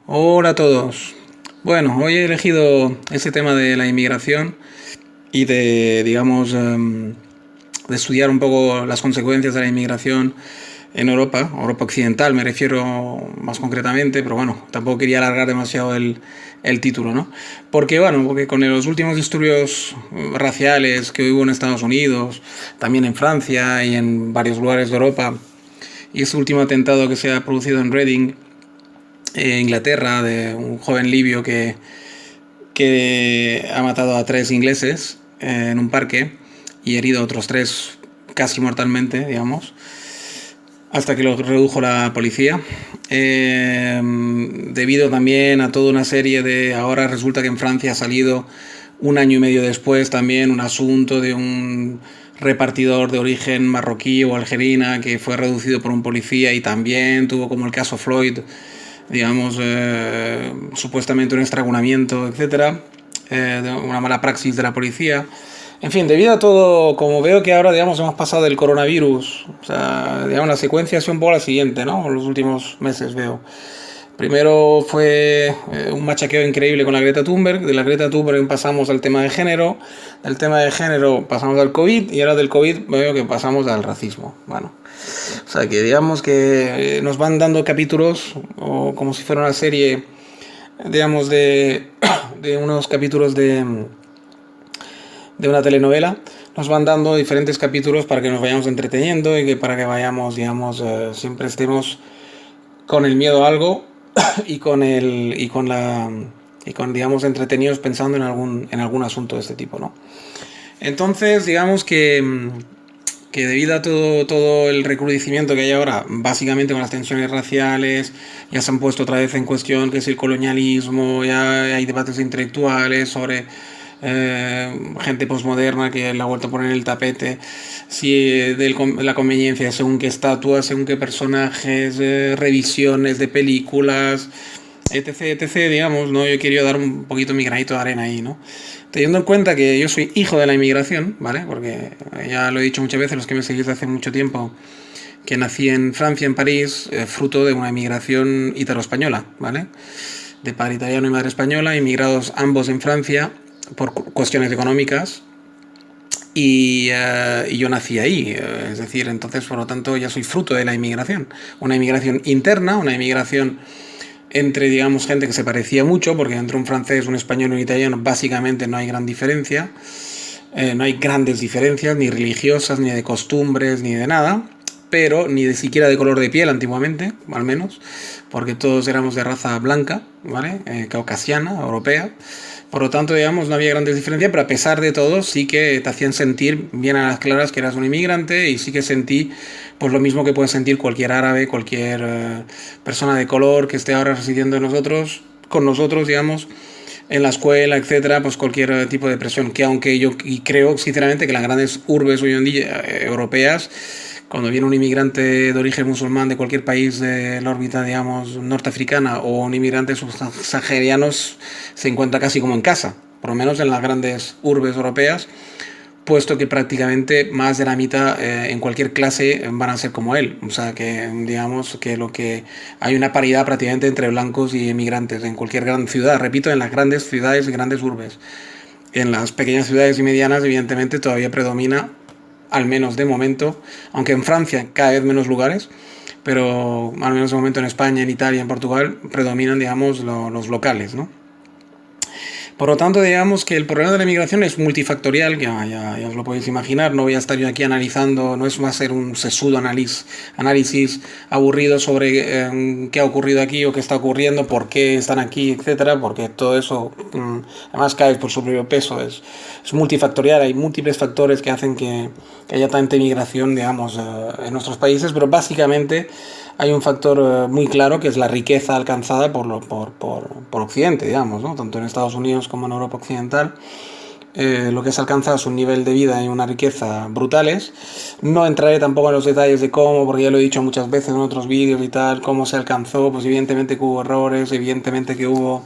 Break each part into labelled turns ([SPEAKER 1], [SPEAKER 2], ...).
[SPEAKER 1] Hola a todos. Bueno, hoy he elegido ese tema de la inmigración y de, digamos, de estudiar un poco las consecuencias de la inmigración en Europa, Europa Occidental me refiero más concretamente, pero bueno, tampoco quería alargar demasiado el título, ¿no? Porque con los últimos disturbios raciales que hubo en Estados Unidos, también en Francia y en varios lugares de Europa, y ese último atentado que se ha producido en Reading, Inglaterra, de un joven libio que ha matado a tres ingleses en un parque y herido a otros tres casi mortalmente, digamos, hasta que lo redujo la policía. Debido también a toda una serie de... Ahora resulta que en Francia ha salido un año y medio después también un asunto de un repartidor de origen marroquí o algerina que fue reducido por un policía y también tuvo como el caso Floyd, digamos, supuestamente un estrangulamiento, etcétera, de una mala praxis de la policía. En fin, debido a todo, como veo que ahora, digamos, hemos pasado del coronavirus, o sea, digamos, la secuencia es un poco la siguiente, ¿no? En los últimos meses veo. Primero fue un machaqueo increíble con la Greta Thunberg. De la Greta Thunberg pasamos al tema de género. Del tema de género pasamos al COVID. Y ahora del COVID veo que pasamos al racismo. Bueno, o sea que digamos que nos van dando capítulos, o como si fuera una serie, digamos, de unos capítulos de una telenovela. Nos van dando diferentes capítulos para que nos vayamos entreteniendo y que para que vayamos, digamos, siempre estemos con el miedo a algo y con el y con, digamos, entretenidos pensando en algún asunto de este tipo, ¿no? Entonces, digamos que debido a todo el recrudecimiento que hay ahora, básicamente con las tensiones raciales, ya se han puesto otra vez en cuestión que es el colonialismo, ya hay debates intelectuales sobre gente posmoderna que la ha vuelto a poner en el tapete, si la conveniencia según qué estatuas, según qué personajes, revisiones de películas, etc, digamos, ¿no? Yo quería dar un poquito mi granito de arena ahí, ¿no? Teniendo en cuenta que yo soy hijo de la inmigración, ¿vale? Porque ya lo he dicho muchas veces, los que me seguís hace mucho tiempo, que nací en Francia, en París, fruto de una inmigración italo-española, ¿vale? De padre italiano y madre española, inmigrados ambos en Francia por cuestiones económicas, y yo nací ahí, es decir, entonces por lo tanto ya soy fruto de la inmigración, una inmigración interna, una inmigración entre, digamos, gente que se parecía mucho, porque entre un francés, un español y un italiano básicamente no hay gran diferencia, no hay grandes diferencias, ni religiosas, ni de costumbres, ni de nada, pero ni de siquiera de color de piel antiguamente, al menos, porque todos éramos de raza blanca, ¿vale? Caucasiana, europea. Por lo tanto, digamos, no había grandes diferencias, pero a pesar de todo, sí que te hacían sentir bien a las claras que eras un inmigrante y sí que sentí pues lo mismo que puede sentir cualquier árabe, cualquier persona de color que esté ahora residiendo en nosotros, con nosotros, digamos, en la escuela, etcétera, pues cualquier tipo de presión. Que aunque yo y creo sinceramente que las grandes urbes hoy en día europeas, cuando viene un inmigrante de origen musulmán de cualquier país de la órbita, digamos, norteafricana o un inmigrante subsahariano, se encuentra casi como en casa, por lo menos en las grandes urbes europeas, puesto que prácticamente más de la mitad en cualquier clase van a ser como él. O sea que digamos que lo que hay una paridad prácticamente entre blancos y emigrantes en cualquier gran ciudad, repito, en las grandes ciudades y grandes urbes. En las pequeñas ciudades y medianas evidentemente todavía predomina, al menos de momento, aunque en Francia cada vez menos lugares, pero al menos de momento en España, en Italia, en Portugal, predominan, digamos, los locales, ¿no? Por lo tanto, digamos que el problema de la inmigración es multifactorial, ya os lo podéis imaginar, no voy a estar yo aquí analizando, no es más ser un sesudo análisis aburrido sobre qué ha ocurrido aquí o qué está ocurriendo, por qué están aquí, etcétera, porque todo eso además cae por su propio peso, es multifactorial, hay múltiples factores que hacen que haya tanta inmigración, digamos, en nuestros países, pero básicamente hay un factor muy claro que es la riqueza alcanzada por Occidente, digamos, ¿no? Tanto en Estados Unidos como en Europa Occidental. Lo que se alcanza es un nivel de vida y una riqueza brutales. No entraré tampoco en los detalles de cómo, porque ya lo he dicho muchas veces en otros vídeos y tal, cómo se alcanzó, pues evidentemente que hubo errores, evidentemente que hubo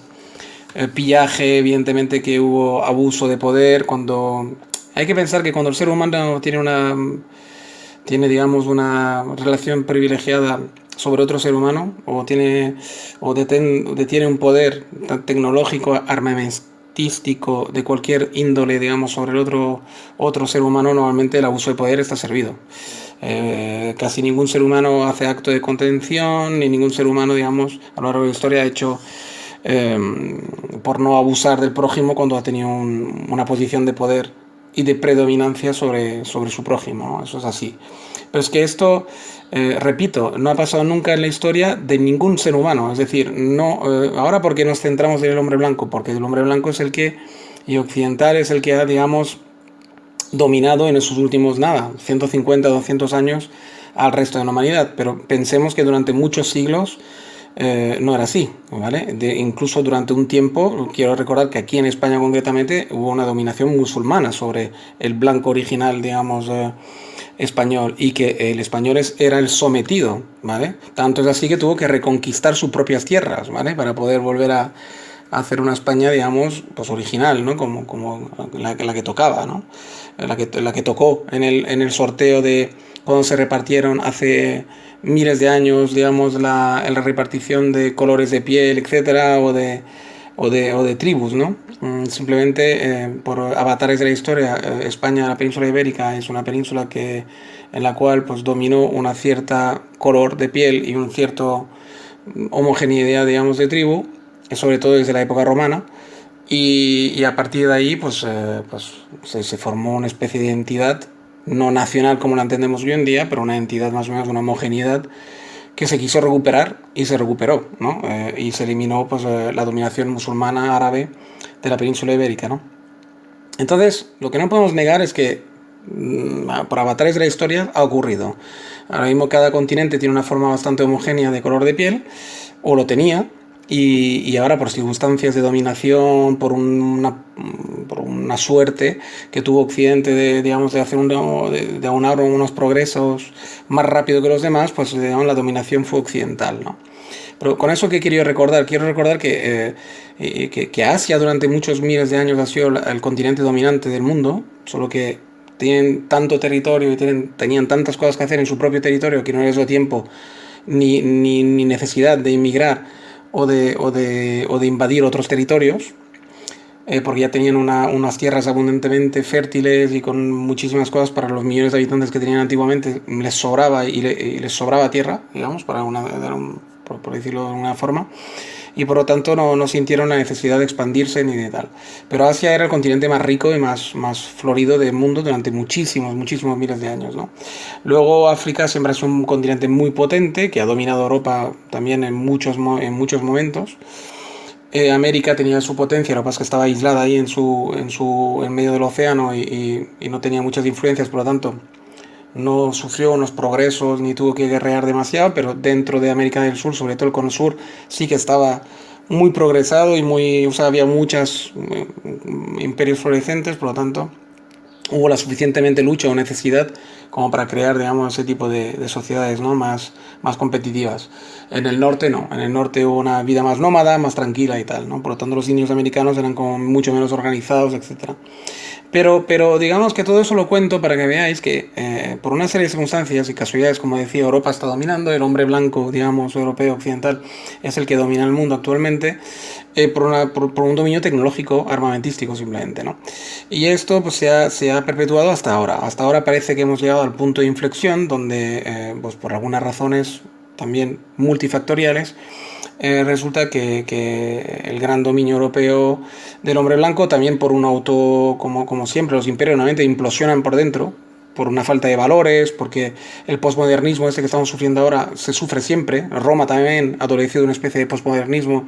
[SPEAKER 1] pillaje, evidentemente que hubo abuso de poder, cuando... Hay que pensar que cuando el ser humano tiene digamos, una relación privilegiada sobre otro ser humano detiene un poder tecnológico, armamentístico de cualquier índole, digamos, sobre el otro ser humano, normalmente el abuso de poder está servido. Casi ningún ser humano hace acto de contención, ni ningún ser humano, digamos, a lo largo de la historia ha hecho por no abusar del prójimo cuando ha tenido una posición de poder y de predominancia sobre su prójimo, ¿no? Eso es así. Pero es que esto, repito, no ha pasado nunca en la historia de ningún ser humano. Es decir, no, ahora porque nos centramos en el hombre blanco, porque el hombre blanco es el que, y occidental es el que ha, digamos, dominado en esos últimos, 150, 200 años al resto de la humanidad. Pero pensemos que durante muchos siglos no era así, ¿vale? Incluso durante un tiempo, quiero recordar que aquí en España concretamente hubo una dominación musulmana sobre el blanco original, digamos, español, y que el español era el sometido, ¿vale? Tanto es así que tuvo que reconquistar sus propias tierras, ¿vale? Para poder volver a hacer una España, digamos, pues original, ¿no? Como la que tocaba, ¿no? La que tocó en el sorteo de cuando se repartieron hace miles de años, digamos, la repartición de colores de piel, etcétera, o de tribus, ¿no? Simplemente por avatares de la historia, España, la península ibérica, es una península en la cual pues dominó una cierta color de piel y un cierto homogeneidad, digamos, de tribu, sobre todo desde la época romana, y a partir de ahí pues se formó una especie de entidad no nacional como la entendemos hoy en día, pero una entidad más o menos, una homogeneidad que se quiso recuperar y se recuperó, ¿no? Y se eliminó pues la dominación musulmana árabe de la península ibérica, ¿no? Entonces, lo que no podemos negar es que por avatares de la historia ha ocurrido. Ahora mismo cada continente tiene una forma bastante homogénea de color de piel, o lo tenía, y ahora por circunstancias de dominación, por una suerte que tuvo Occidente digamos, de hacer de aunar unos progresos más rápido que los demás, pues digamos, la dominación fue occidental, ¿no? Pero con eso que quiero recordar que Asia durante muchos miles de años ha sido el continente dominante del mundo, solo que tienen tanto territorio y tenían tantas cosas que hacer en su propio territorio que no les dio tiempo ni necesidad de inmigrar o de invadir otros territorios, porque ya tenían unas tierras abundantemente fértiles y con muchísimas cosas para los millones de habitantes que tenían antiguamente, les sobraba y les sobraba tierra, digamos, por decirlo de alguna forma, y por lo tanto no sintieron la necesidad de expandirse ni de tal. Pero Asia era el continente más rico y más florido del mundo durante muchísimos miles de años, ¿no? Luego África siempre es un continente muy potente que ha dominado Europa también en muchos momentos. América tenía su potencia, lo que pasa es que estaba aislada ahí en medio del océano y no tenía muchas influencias, por lo tanto no sufrió unos progresos ni tuvo que guerrear demasiado, pero dentro de América del Sur, sobre todo el Cono Sur, sí que estaba muy progresado y había muchos imperios florecentes, por lo tanto hubo la suficientemente lucha o necesidad como para crear, digamos, ese tipo de sociedades, ¿no? más competitivas. En el norte no, en el norte hubo una vida más nómada, más tranquila y tal, ¿no? Por lo tanto los indios americanos eran como mucho menos organizados, etcétera. Pero digamos que todo eso lo cuento para que veáis que por una serie de circunstancias y casualidades, como decía, Europa está dominando, el hombre blanco, digamos, europeo, occidental, es el que domina el mundo actualmente, por un dominio tecnológico, armamentístico simplemente, ¿no? Y esto pues se ha perpetuado hasta ahora. Hasta ahora parece que hemos llegado al punto de inflexión donde, pues por algunas razones también multifactoriales, resulta que el gran dominio europeo del hombre blanco, también por un como siempre, los imperios normalmente implosionan por dentro, por una falta de valores, porque el posmodernismo este que estamos sufriendo ahora se sufre siempre. Roma también adolecido de una especie de posmodernismo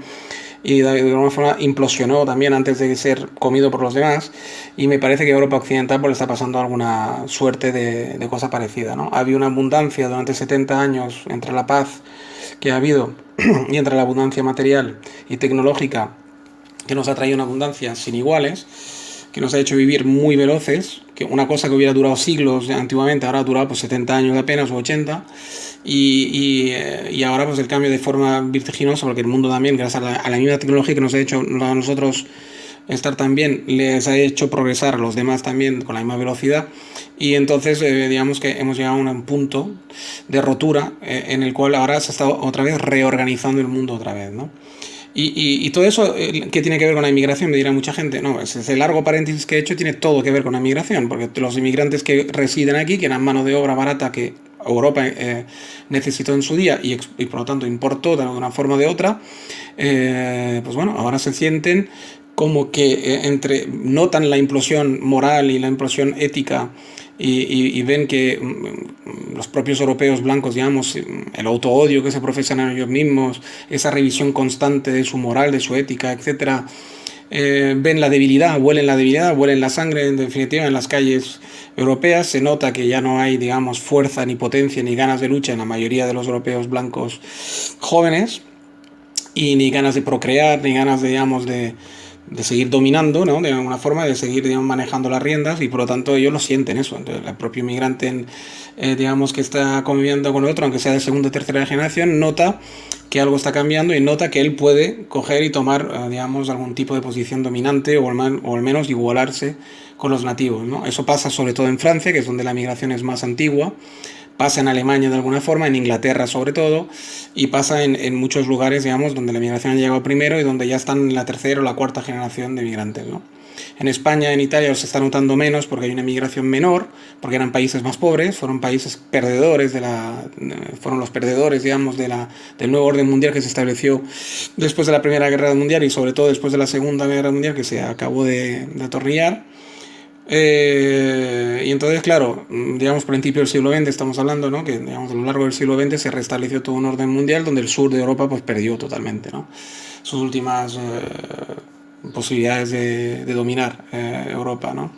[SPEAKER 1] y de alguna forma implosionó también antes de ser comido por los demás, y me parece que Europa Occidental pues le está pasando alguna suerte de cosa parecida, ¿no? Había una abundancia durante 70 años entre la paz que ha habido y entre la abundancia material y tecnológica, que nos ha traído una abundancia sin iguales, que nos ha hecho vivir muy veloces, que una cosa que hubiera durado siglos antiguamente ahora ha durado pues 70 años apenas o 80, y ahora pues el cambio de forma vertiginosa, porque el mundo también, gracias a la misma tecnología que nos ha hecho a nosotros estar también les ha hecho progresar a los demás también con la misma velocidad, y entonces digamos que hemos llegado a un punto de rotura en el cual ahora se está otra vez reorganizando el mundo otra vez, ¿no? Y todo eso, ¿qué tiene que ver con la inmigración? Me dirá mucha gente. No, ese largo paréntesis que he hecho tiene todo que ver con la inmigración, porque los inmigrantes que residen aquí, que eran mano de obra barata que Europa necesitó en su día y por lo tanto importó de una forma o de otra, pues bueno, ahora se sienten como que notan la implosión moral y la implosión ética y ven que los propios europeos blancos, digamos, el autoodio que se profesan a ellos mismos, esa revisión constante de su moral, de su ética, etcétera, ven la debilidad, huelen la sangre, en definitiva, en las calles europeas. Se nota que ya no hay, digamos, fuerza, ni potencia, ni ganas de lucha en la mayoría de los europeos blancos jóvenes, y ni ganas de procrear, ni ganas, digamos, de seguir dominando, ¿no? De alguna forma, de seguir, digamos, manejando las riendas, y por lo tanto ellos lo sienten eso. Entonces, el propio inmigrante, digamos, que está conviviendo con el otro, aunque sea de segunda o tercera generación, nota que algo está cambiando y nota que él puede coger y tomar, digamos, algún tipo de posición dominante o al menos igualarse con los nativos, ¿no? Eso pasa sobre todo en Francia, que es donde la migración es más antigua, pasa en Alemania de alguna forma, en Inglaterra sobre todo, y pasa en muchos lugares, digamos, donde la migración ha llegado primero y donde ya están en la tercera o la cuarta generación de migrantes, ¿no? En España, en Italia se está notando menos porque hay una migración menor, porque eran países más pobres, fueron países perdedores fueron los perdedores, digamos, del nuevo orden mundial que se estableció después de la Primera Guerra Mundial y sobre todo después de la Segunda Guerra Mundial, que se acabó de atornillar. Y entonces, claro, digamos, por principio del siglo XX estamos hablando, ¿no? Que, digamos, a lo largo del siglo XX se restableció todo un orden mundial donde el sur de Europa pues perdió totalmente, ¿no? Sus últimas posibilidades de dominar Europa, ¿no?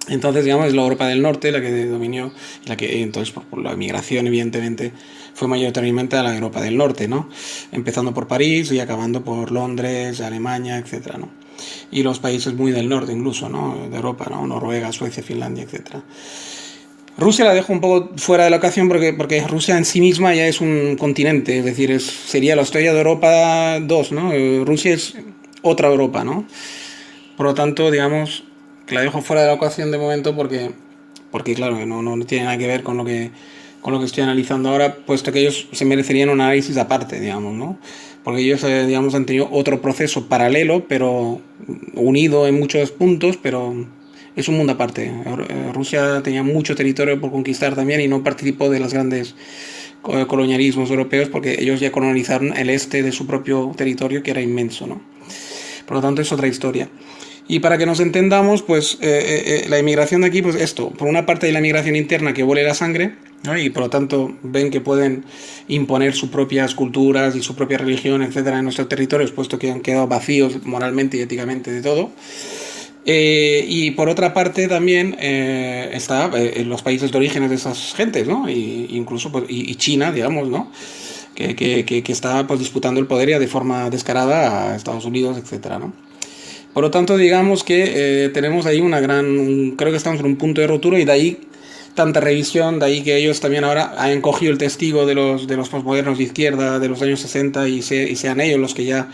[SPEAKER 1] Entonces, digamos, es la Europa del Norte la que dominó, la que entonces por la migración evidentemente fue mayoritariamente a la Europa del Norte, ¿no? Empezando por París y acabando por Londres, Alemania, etcétera, ¿no? Y los países muy del norte incluso, ¿no? De Europa, ¿no? Noruega, Suecia, Finlandia, etcétera. Rusia la dejo un poco fuera de la ocasión porque Rusia en sí misma ya es un continente, es decir, sería la estrella de Europa 2, ¿no? Rusia es otra Europa, ¿no? Por lo tanto, digamos, que la dejo fuera de la ocasión de momento porque claro, no tiene nada que ver con lo que estoy analizando ahora, puesto que ellos se merecerían un análisis aparte, digamos, ¿no? Porque ellos, digamos, han tenido otro proceso paralelo, pero unido en muchos puntos, pero es un mundo aparte. Rusia tenía mucho territorio por conquistar también y no participó de los grandes colonialismos europeos porque ellos ya colonizaron el este de su propio territorio, que era inmenso, ¿no? Por lo tanto, es otra historia. Y para que nos entendamos, pues la inmigración de aquí, pues esto, por una parte hay la inmigración interna que huele la sangre, ¿no? Y por lo tanto ven que pueden imponer sus propias culturas y su propia religión, etcétera, en nuestros territorios, puesto que han quedado vacíos moralmente y éticamente de todo. Y por otra parte también está los países de orígenes de esas gentes, ¿no? Incluso pues, y China, digamos, ¿no? Que está pues disputando el poder ya de forma descarada a Estados Unidos, etcétera, ¿no? Por lo tanto, digamos que tenemos ahí creo que estamos en un punto de rotura y de ahí tanta revisión, de ahí que ellos también ahora han cogido el testigo de los postmodernos de izquierda de los años 60 y sean ellos los que ya...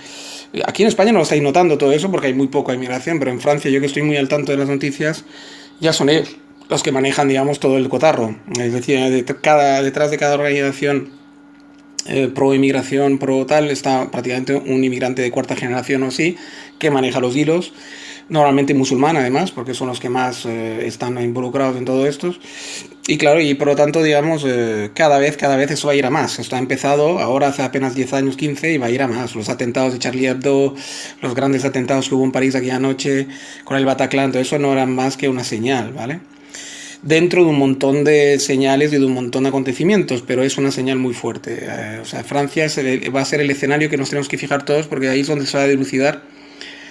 [SPEAKER 1] Aquí en España no lo estáis notando todo eso porque hay muy poca inmigración, pero en Francia, yo que estoy muy al tanto de las noticias, ya son ellos los que manejan, digamos, todo el cotarro. Es decir, detrás de cada organización pro inmigración, pro tal, está prácticamente un inmigrante de cuarta generación o así, que maneja los hilos, normalmente musulmán además, porque son los que más están involucrados en todo esto. Y claro, y por lo tanto, digamos, cada vez eso va a ir a más. Esto ha empezado ahora hace apenas 10 años, 15, y va a ir a más. Los atentados de Charlie Hebdo, los grandes atentados que hubo en París aquella anoche, con el Bataclan, todo eso no eran más que una señal, ¿vale? Dentro de un montón de señales y de un montón de acontecimientos, pero es una señal muy fuerte. O sea, Francia va a ser el escenario que nos tenemos que fijar todos, porque ahí es donde se va a dilucidar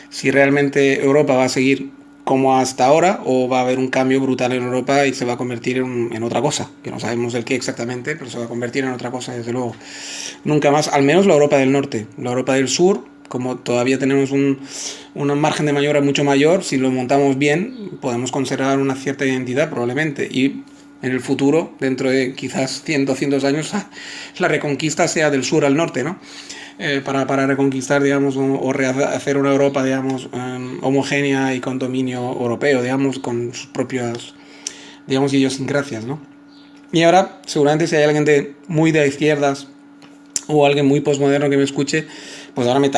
[SPEAKER 1] si realmente Europa va a seguir como hasta ahora o va a haber un cambio brutal en Europa y se va a convertir en otra cosa, que no sabemos el qué exactamente, pero se va a convertir en otra cosa, desde luego. Nunca más, al menos la Europa del Norte. La Europa del Sur, como todavía tenemos un margen de maniobra mucho mayor, si lo montamos bien, podemos conservar una cierta identidad probablemente. Y en el futuro, dentro de quizás 100, 200 años, la reconquista sea del sur al norte, ¿no? para reconquistar, digamos, o rehacer una Europa, digamos, homogénea y con dominio europeo, digamos, con sus propias, digamos, idiosincrasias, ¿no? Y ahora, seguramente si hay alguien muy de izquierdas o alguien muy postmoderno que me escuche, pues ahora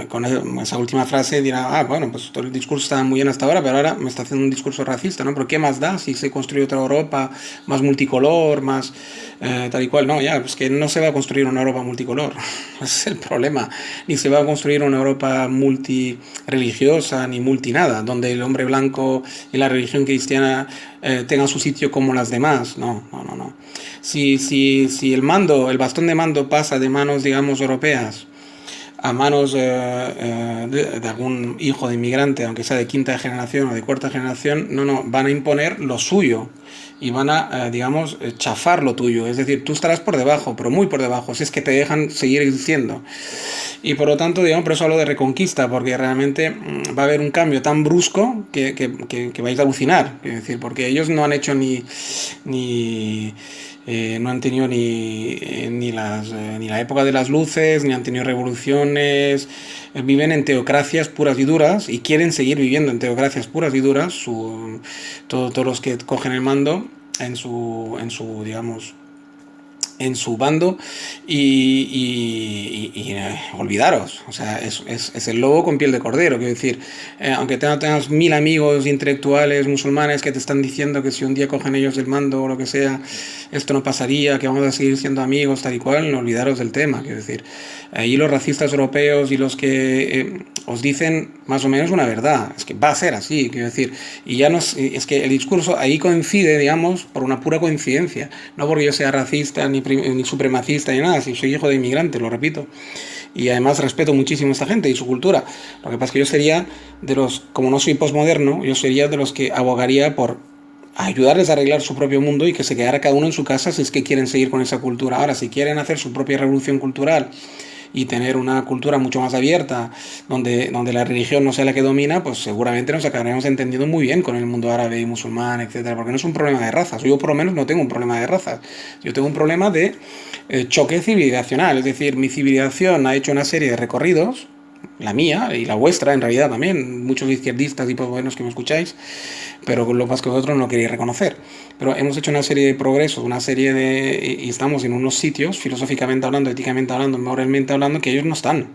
[SPEAKER 1] con esa última frase dirá, bueno, pues todo el discurso está muy bien hasta ahora, pero ahora me está haciendo un discurso racista, ¿no? ¿Pero qué más da si se construye otra Europa más multicolor, más tal y cual? No, ya, pues que no se va a construir una Europa multicolor, ese es el problema, ni se va a construir una Europa multireligiosa, ni multi nada, donde el hombre blanco y la religión cristiana tengan su sitio como las demás, no, no, no, no. Si el bastón de mando pasa de manos, digamos, europeas a manos de algún hijo de inmigrante, aunque sea de quinta generación o de cuarta generación, no, van a imponer lo suyo y van a, digamos, chafar lo tuyo. Es decir, tú estarás por debajo, pero muy por debajo, si es que te dejan seguir existiendo. Y por lo tanto, digamos, por eso hablo de reconquista, porque realmente va a haber un cambio tan brusco que vais a alucinar. Es decir, porque ellos no han hecho no han tenido ni la época de las luces, ni han tenido revoluciones, viven en teocracias puras y duras y quieren seguir viviendo en teocracias puras y duras, todos los que cogen el mando digamos, en su bando olvidaros, o sea, es el lobo con piel de cordero, quiero decir, aunque tengas 1000 amigos intelectuales musulmanes que te están diciendo que si un día cogen ellos el mando o lo que sea, esto no pasaría, que vamos a seguir siendo amigos, tal y cual, no olvidaros del tema, quiero decir, ahí los racistas europeos y los que os dicen más o menos una verdad, es que va a ser así, quiero decir, y ya no es que el discurso ahí coincide, digamos, por una pura coincidencia, no porque yo sea racista ni supremacista ni nada, si soy hijo de inmigrante, lo repito, y además respeto muchísimo a esta gente y su cultura. Lo que pasa es que yo sería de los, como no soy posmoderno, yo sería de los que abogaría por ayudarles a arreglar su propio mundo y que se quedara cada uno en su casa si es que quieren seguir con esa cultura. Ahora, si quieren hacer su propia revolución cultural y tener una cultura mucho más abierta, donde la religión no sea la que domina, pues seguramente nos acabaremos entendiendo muy bien con el mundo árabe y musulmán, etcétera, porque no es un problema de razas. Yo por lo menos no tengo un problema de razas. Yo tengo un problema de choque civilizacional, es decir, mi civilización ha hecho una serie de recorridos, la mía y la vuestra en realidad también, muchos izquierdistas y buenos que me escucháis, pero lo más que vosotros no queréis reconocer. Pero hemos hecho una serie de progresos, y estamos en unos sitios, filosóficamente hablando, éticamente hablando, moralmente hablando, que ellos no están,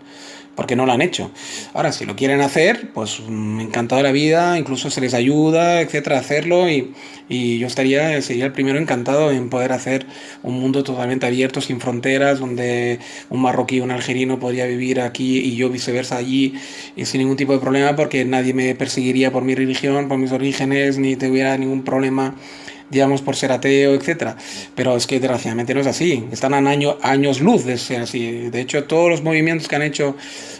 [SPEAKER 1] porque no lo han hecho. Ahora, si lo quieren hacer, pues encantado de la vida, incluso se les ayuda, etcétera, a hacerlo, y yo sería el primero encantado en poder hacer un mundo totalmente abierto, sin fronteras, donde un marroquí o un algerino podría vivir aquí y yo viceversa allí, y sin ningún tipo de problema, porque nadie me perseguiría por mi religión, por mis orígenes, ni tuviera ningún problema, digamos, por ser ateo, etcétera. Pero es que desgraciadamente no es así. Están a años luz de ser así. De hecho, todos los movimientos que han hecho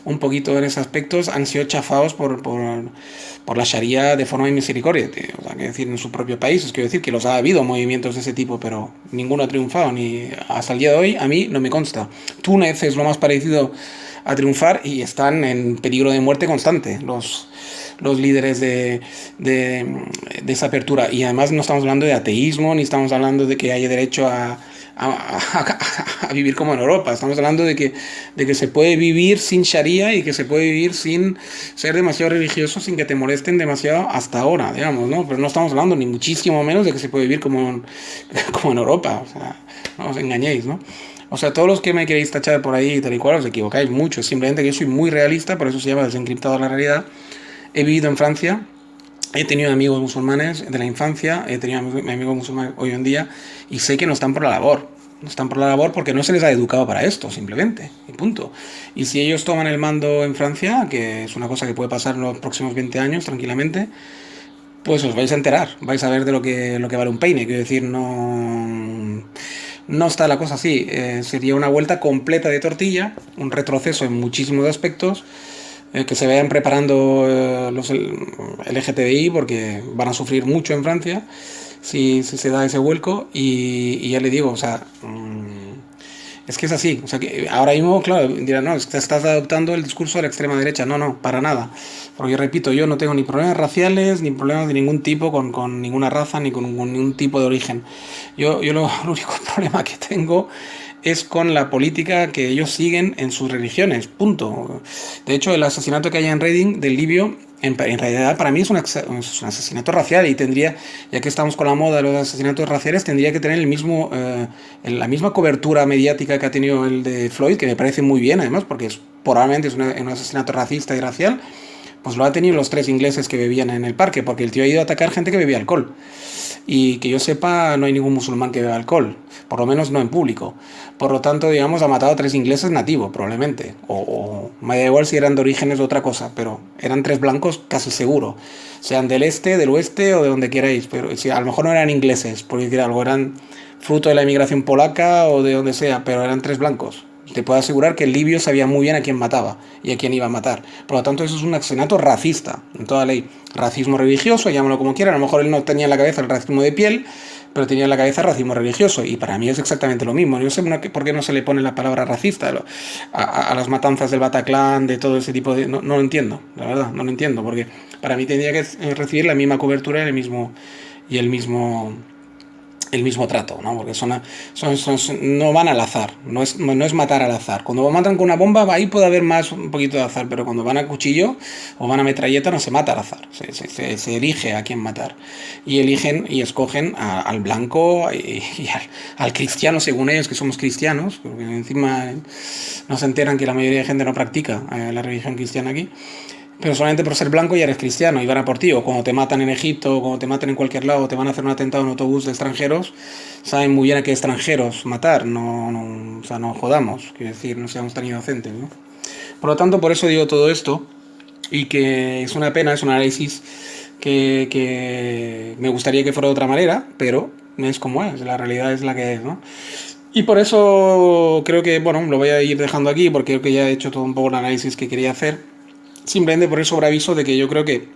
[SPEAKER 1] un poquito en esos aspectos han sido chafados por la Sharia de forma de misericordia. O sea, que decir, en su propio país, es que decir que los ha habido movimientos de ese tipo, pero ninguno ha triunfado, ni hasta el día de hoy a mí no me consta. Túnez es lo más parecido a triunfar y están en peligro de muerte constante los líderes de esa apertura. Y además no estamos hablando de ateísmo, ni estamos hablando de que haya derecho a vivir como en Europa. Estamos hablando de que se puede vivir sin Sharia y que se puede vivir sin ser demasiado religioso, sin que te molesten demasiado hasta ahora, digamos, ¿no? Pero no estamos hablando ni muchísimo menos de que se puede vivir como en Europa. O sea, no os engañéis, ¿no? O sea, todos los que me queréis tachar por ahí tal y cual os equivocáis mucho. Simplemente que yo soy muy realista, por eso se llama Desencriptado la Realidad. He vivido en Francia, he tenido amigos musulmanes de la infancia, he tenido amigos musulmanes hoy en día y sé que no están por la labor. No están por la labor porque no se les ha educado para esto, simplemente, y punto. Y si ellos toman el mando en Francia, que es una cosa que puede pasar en los próximos 20 años tranquilamente, pues os vais a enterar, vais a ver de lo que vale un peine. Quiero decir, no está la cosa así. Sería una vuelta completa de tortilla, un retroceso en muchísimos aspectos, que se vayan preparando los LGTBI porque van a sufrir mucho en Francia si se da ese vuelco y ya le digo, o sea, es que es así, o sea, que ahora mismo, claro, dirán, no, es que estás adoptando el discurso de la extrema derecha, no, para nada, porque repito, yo no tengo ni problemas raciales, ni problemas de ningún tipo con ninguna raza, ni con ningún tipo de origen, yo lo único problema que tengo es con la política que ellos siguen en sus religiones, punto. De hecho, el asesinato que hay en Reading del libio, en realidad para mí es un asesinato racial y tendría, ya que estamos con la moda de los asesinatos raciales, tendría que tener la misma cobertura mediática que ha tenido el de Floyd, que me parece muy bien además, porque probablemente es un asesinato racista y racial, pues lo ha tenido los 3 ingleses que bebían en el parque, porque el tío ha ido a atacar gente que bebía alcohol. Y que yo sepa, no hay ningún musulmán que beba alcohol, por lo menos no en público. Por lo tanto, digamos, ha matado a 3 ingleses nativos, probablemente. O me da igual si eran de orígenes de otra cosa, pero eran 3 blancos casi seguro. Sean del este, del oeste o de donde queráis. Pero si a lo mejor no eran ingleses, por decir algo, eran fruto de la inmigración polaca o de donde sea, pero eran 3 blancos. Te puedo asegurar que el libio sabía muy bien a quién mataba y a quién iba a matar. Por lo tanto, eso es un asesinato racista, en toda ley. Racismo religioso, llámalo como quiera. A lo mejor él no tenía en la cabeza el racismo de piel, pero tenía en la cabeza racismo religioso. Y para mí es exactamente lo mismo. Yo no sé por qué no se le pone la palabra racista a las matanzas del Bataclan, de todo ese tipo de... No, no lo entiendo, la verdad, no lo entiendo. Porque para mí tendría que recibir la misma cobertura y el mismo trato, ¿no? Porque no van al azar, no es matar al azar. Cuando matan con una bomba, ahí puede haber un poquito de azar, pero cuando van a cuchillo o van a metralleta, no se mata al azar, se elige a quién matar. Y eligen y escogen al blanco y al cristiano, según ellos, que somos cristianos, porque encima no se enteran que la mayoría de gente no practica la religión cristiana aquí. Pero solamente por ser blanco ya eres cristiano y van a por ti. O cuando te matan en Egipto, o cuando te matan en cualquier lado, o te van a hacer un atentado en un autobús de extranjeros, saben muy bien a qué extranjeros matar. O sea, no jodamos, quiero decir, no seamos tan inocentes, ¿no? Por lo tanto, por eso digo todo esto y que es una pena, es un análisis que me gustaría que fuera de otra manera, pero es como es, la realidad es la que es, ¿no? Y por eso creo que, bueno, lo voy a ir dejando aquí porque creo que ya he hecho todo un poco el análisis que quería hacer. Simplemente por eso aviso de que yo creo que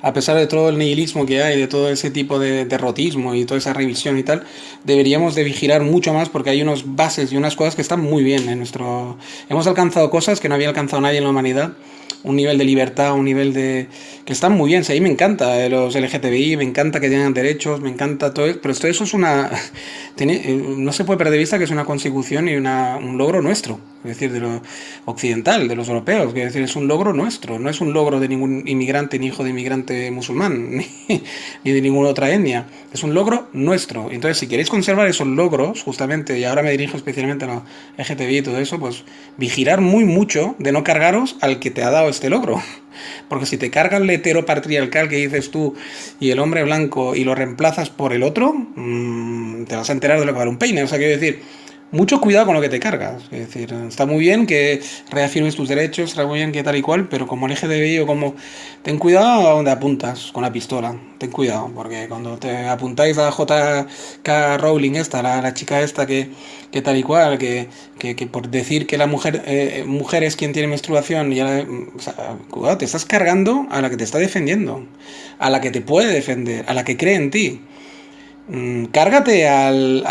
[SPEAKER 1] a pesar de todo el nihilismo que hay, de todo ese tipo de derrotismo y toda esa revisión y tal, deberíamos de vigilar mucho más porque hay unas bases y unas cosas que están muy bien en nuestro... Hemos alcanzado cosas que no había alcanzado nadie en la humanidad, un nivel de libertad, un nivel de... que están muy bien, sí, a mí me encanta los LGTBI, me encanta que tengan derechos, me encanta todo, pero todo eso es una... no se puede perder de vista que es una consecución y un logro nuestro, es decir, de lo occidental, de los europeos, es decir, es un logro nuestro, no es un logro de ningún inmigrante ni hijo de inmigrante musulmán, ni de ninguna otra etnia, es un logro nuestro. Entonces, si queréis conservar esos logros, justamente, y ahora me dirijo especialmente a los LGTBI y todo eso, pues vigilar muy mucho de no cargaros al que te ha dado este logro. Porque si te cargas el heteropatriarcal que dices tú y el hombre blanco y lo reemplazas por el otro, te vas a enterar de lo que vale un peine. O sea, quiero decir, mucho cuidado con lo que te cargas. Es decir, está muy bien que reafirmes tus derechos, está muy bien que tal y cual, pero como LGTBI o como... Ten cuidado a donde apuntas con la pistola. Ten cuidado, porque cuando te apuntáis a J.K. Rowling esta, la chica esta que tal y cual, que por decir que la mujer es quien tiene menstruación, o sea, cuidado, te estás cargando a la que te está defendiendo, a la que te puede defender, a la que cree en ti. Cárgate al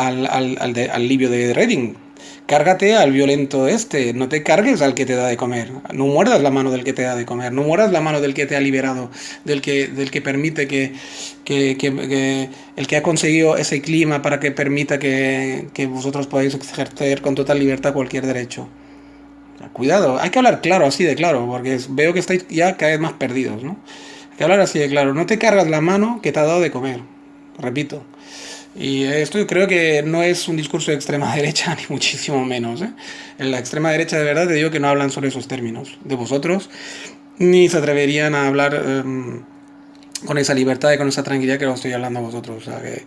[SPEAKER 1] libio de Reading. Cárgate al violento este. No te cargues al que te da de comer. No muerdas la mano del que te da de comer. No muerdas la mano del que te ha liberado. Del que permite que el que ha conseguido ese clima para que permita que vosotros podáis ejercer con total libertad cualquier derecho. Cuidado, hay que hablar claro, así de claro, porque veo que estáis ya cada vez más perdidos, ¿no? Hay que hablar así de claro. No te cargas la mano que te ha dado de comer. Repito. Y esto creo que no es un discurso de extrema derecha, ni muchísimo menos, ¿eh? En la extrema derecha de verdad te digo que no hablan sobre esos términos de vosotros, ni se atreverían a hablar con esa libertad y con esa tranquilidad que lo estoy hablando a vosotros. O sea, que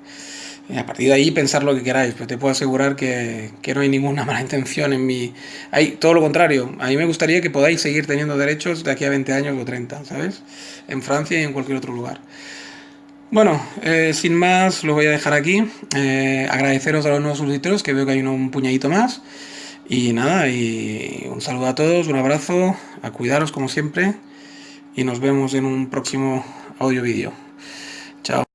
[SPEAKER 1] a partir de ahí pensar lo que queráis, pero te puedo asegurar que no hay ninguna mala intención en mí. Hay todo lo contrario. A mí me gustaría que podáis seguir teniendo derechos de aquí a 20 años o 30, ¿sabes? En Francia y en cualquier otro lugar. Bueno, sin más, lo voy a dejar aquí. Agradeceros a los nuevos suscriptores, que veo que hay un puñadito más. Y nada, y un saludo a todos, un abrazo, a cuidaros como siempre. Y nos vemos en un próximo audio vídeo. Chao.